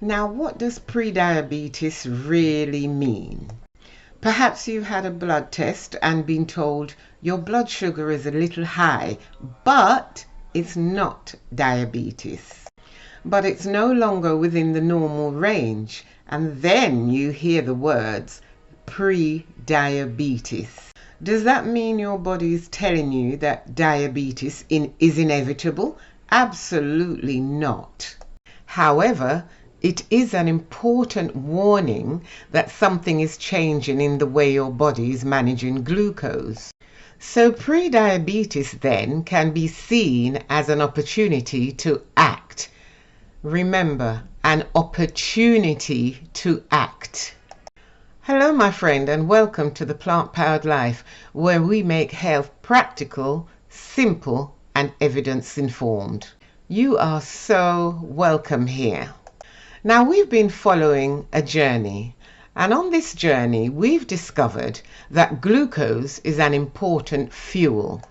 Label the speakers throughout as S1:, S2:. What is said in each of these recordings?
S1: Now, what does prediabetes really mean? Perhaps you've had a blood test and been told your blood sugar is a little high, but it's not diabetes. But it's no longer within the normal range, and then you hear the words pre-diabetes. Does that mean your body is telling you that diabetes is inevitable? Absolutely not. However, it is an important warning that something is changing in the way your body is managing glucose. So pre-diabetes then can be seen as an opportunity to act. Remember, an opportunity to act. Hello my friend, and welcome to the Plant Powered Life, where we make health practical, simple and evidence informed. You are so welcome here. Now, we've been following a journey, and on this journey we've discovered that glucose is an important fuel.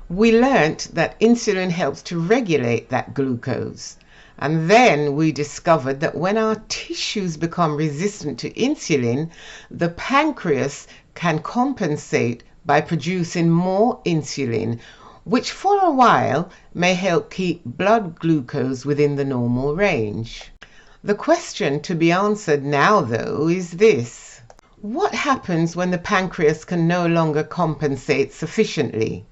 S1: We learnt that insulin helps to regulate that glucose, and then we discovered that when our tissues become resistant to insulin, the pancreas can compensate by producing more insulin, which for a while may help keep blood glucose within the normal range. The question to be answered now, though, is this: what happens when the pancreas can no longer compensate sufficiently?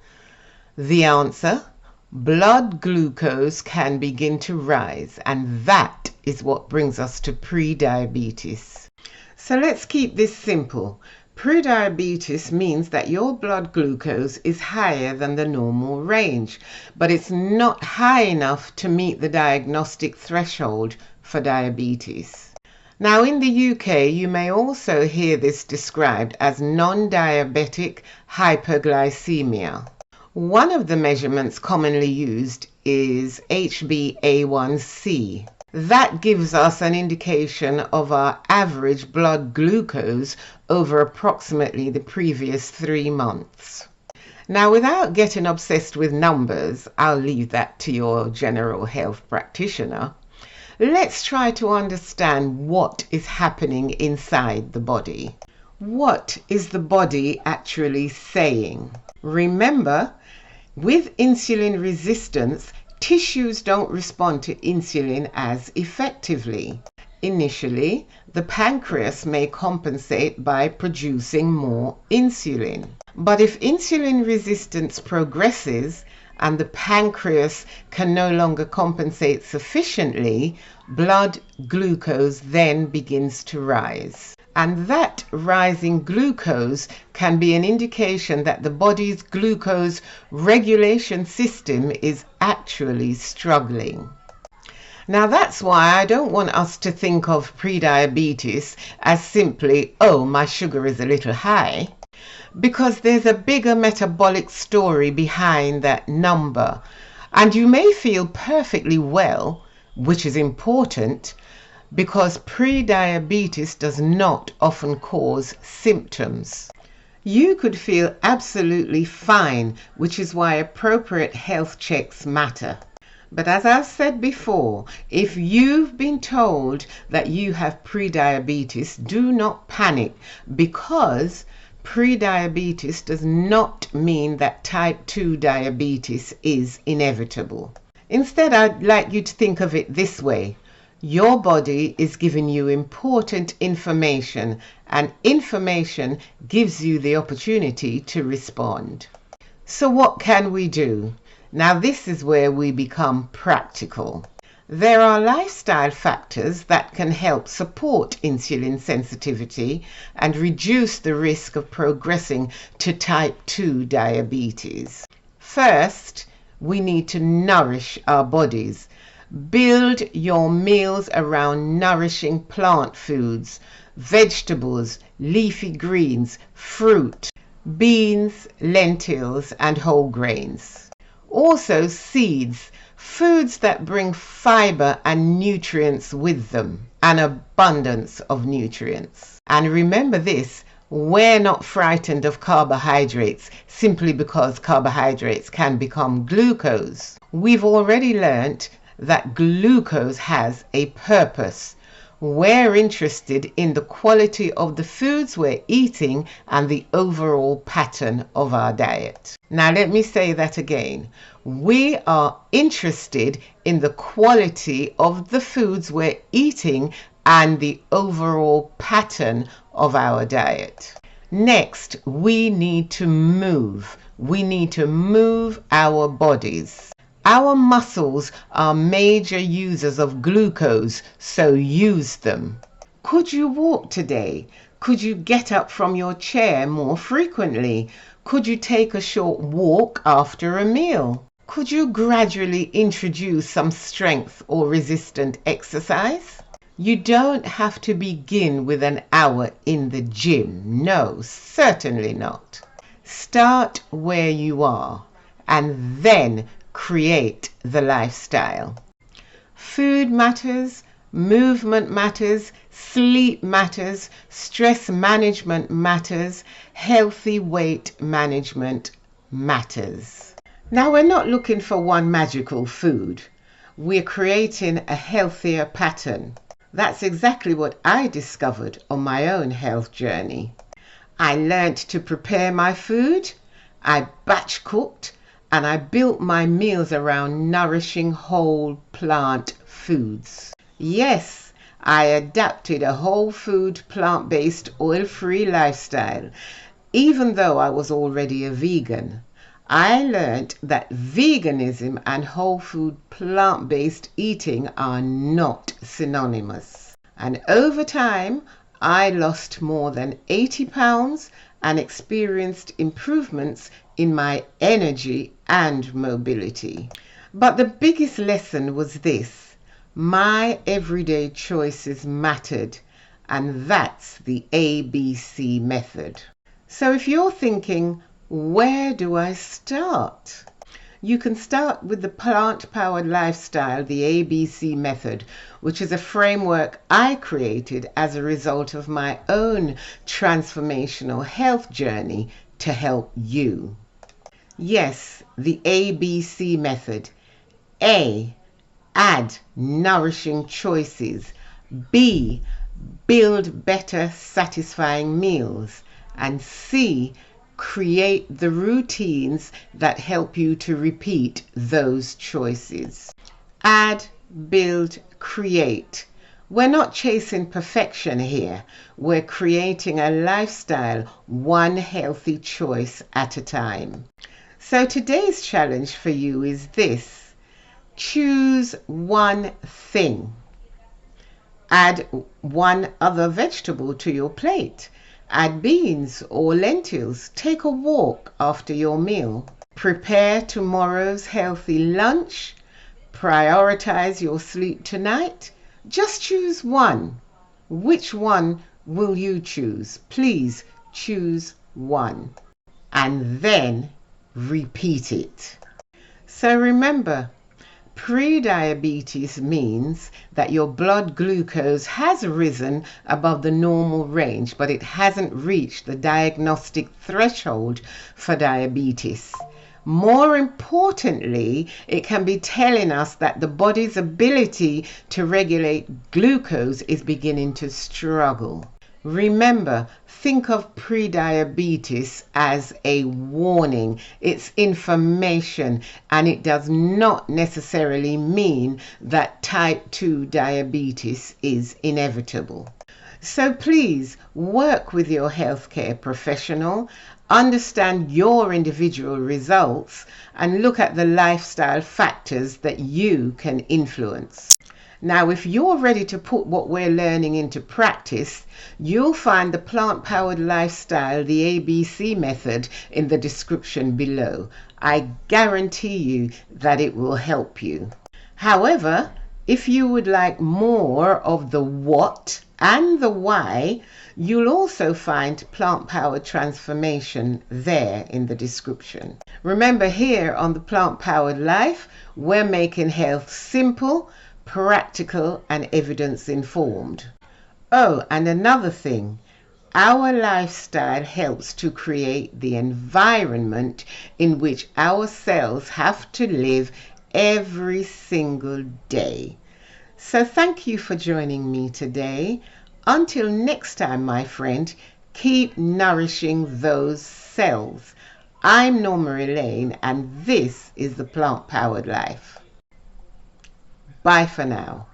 S1: The answer: blood glucose can begin to rise, and that is what brings us to pre-diabetes. So let's keep this simple. Prediabetes means that your blood glucose is higher than the normal range, but it's not high enough to meet the diagnostic threshold for diabetes. Now, in the UK, you may also hear this described as non-diabetic hyperglycemia. One of the measurements commonly used is HbA1c. That gives us an indication of our average blood glucose over approximately the previous 3 months. Now, without getting obsessed with numbers, I'll leave that to your general health practitioner. Let's try to understand what is happening inside the body. What is the body actually saying? Remember, with insulin resistance, tissues don't respond to insulin as effectively. Initially, the pancreas may compensate by producing more insulin. But if insulin resistance progresses and the pancreas can no longer compensate sufficiently, blood glucose then begins to rise. And that rising glucose can be an indication that the body's glucose regulation system is actually struggling. Now, that's why I don't want us to think of prediabetes as simply, oh, my sugar is a little high, because there's a bigger metabolic story behind that number. And you may feel perfectly well, which is important, because prediabetes does not often cause symptoms. You could feel absolutely fine, which is why appropriate health checks matter. But as I've said before, if you've been told that you have prediabetes, do not panic, because prediabetes does not mean that type 2 diabetes is inevitable. Instead, I'd like you to think of it this way. Your body is giving you important information, and information gives you the opportunity to respond. So what can we do? Now, this is where we become practical. There are lifestyle factors that can help support insulin sensitivity and reduce the risk of progressing to type 2 diabetes. First, we need to nourish our bodies. Build your meals around nourishing plant foods, vegetables, leafy greens, fruit, beans, lentils, and whole grains. Also seeds, foods that bring fiber and nutrients with them, an abundance of nutrients. And remember this, we're not frightened of carbohydrates simply because carbohydrates can become glucose. We've already learnt that glucose has a purpose. We're interested in the quality of the foods we're eating and the overall pattern of our diet. Now let me say that again. We are interested in the quality of the foods we're eating and the overall pattern of our diet. Next, we need to move. We need to move our bodies. Our muscles are major users of glucose, so use them. Could you walk today? Could you get up from your chair more frequently? Could you take a short walk after a meal? Could you gradually introduce some strength or resistant exercise? You don't have to begin with an hour in the gym. No, certainly not. Start where you are and then create the lifestyle. Food matters, movement matters, sleep matters, stress management matters, healthy weight management matters. Now, we're not looking for one magical food. We're creating a healthier pattern. That's exactly what I discovered on my own health journey. I learned to prepare my food, I batch cooked, and I built my meals around nourishing whole plant foods. Yes, I adapted a whole food, plant-based, oil-free lifestyle, even though I was already a vegan. I learned that veganism and whole food, plant-based eating are not synonymous. And over time, I lost more than 80 pounds and experienced improvements in my energy and mobility. But the biggest lesson was this: my everyday choices mattered, and that's the ABC method. So if you're thinking, where do I start? You can start with the plant-powered lifestyle, the ABC method, which is a framework I created as a result of my own transformational health journey to help you. Yes, the ABC method. A, add nourishing choices. B, build better satisfying meals. And C, create the routines that help you to repeat those choices. Add, build, create. We're not chasing perfection here. We're creating a lifestyle, one healthy choice at a time. So today's challenge for you is this: choose one thing. Add one other vegetable to your plate. Add beans or lentils. Take a walk after your meal. Prepare tomorrow's healthy lunch. Prioritize your sleep tonight. Just choose one. Which one will you choose? Please choose one. And then repeat it. So remember, prediabetes means that your blood glucose has risen above the normal range, but it hasn't reached the diagnostic threshold for diabetes. More importantly, it can be telling us that the body's ability to regulate glucose is beginning to struggle. Remember, think of prediabetes as a warning. It's information, and it does not necessarily mean that type 2 diabetes is inevitable. So please work with your healthcare professional, understand your individual results, and look at the lifestyle factors that you can influence. Now, if you're ready to put what we're learning into practice, you'll find the plant-powered lifestyle, the ABC method, in the description below. I guarantee you that it will help you. However, if you would like more of the what and the why, you'll also find plant-powered transformation there in the description. Remember, here on the Plant-Powered Life, we're making health simple, practical, and evidence-informed. Oh, and another thing, our lifestyle helps to create the environment in which our cells have to live every single day. So thank you for joining me today. Until next time, my friend, keep nourishing those cells. I'm Norma Elaine, and this is the Plant Powered Life. Bye for now.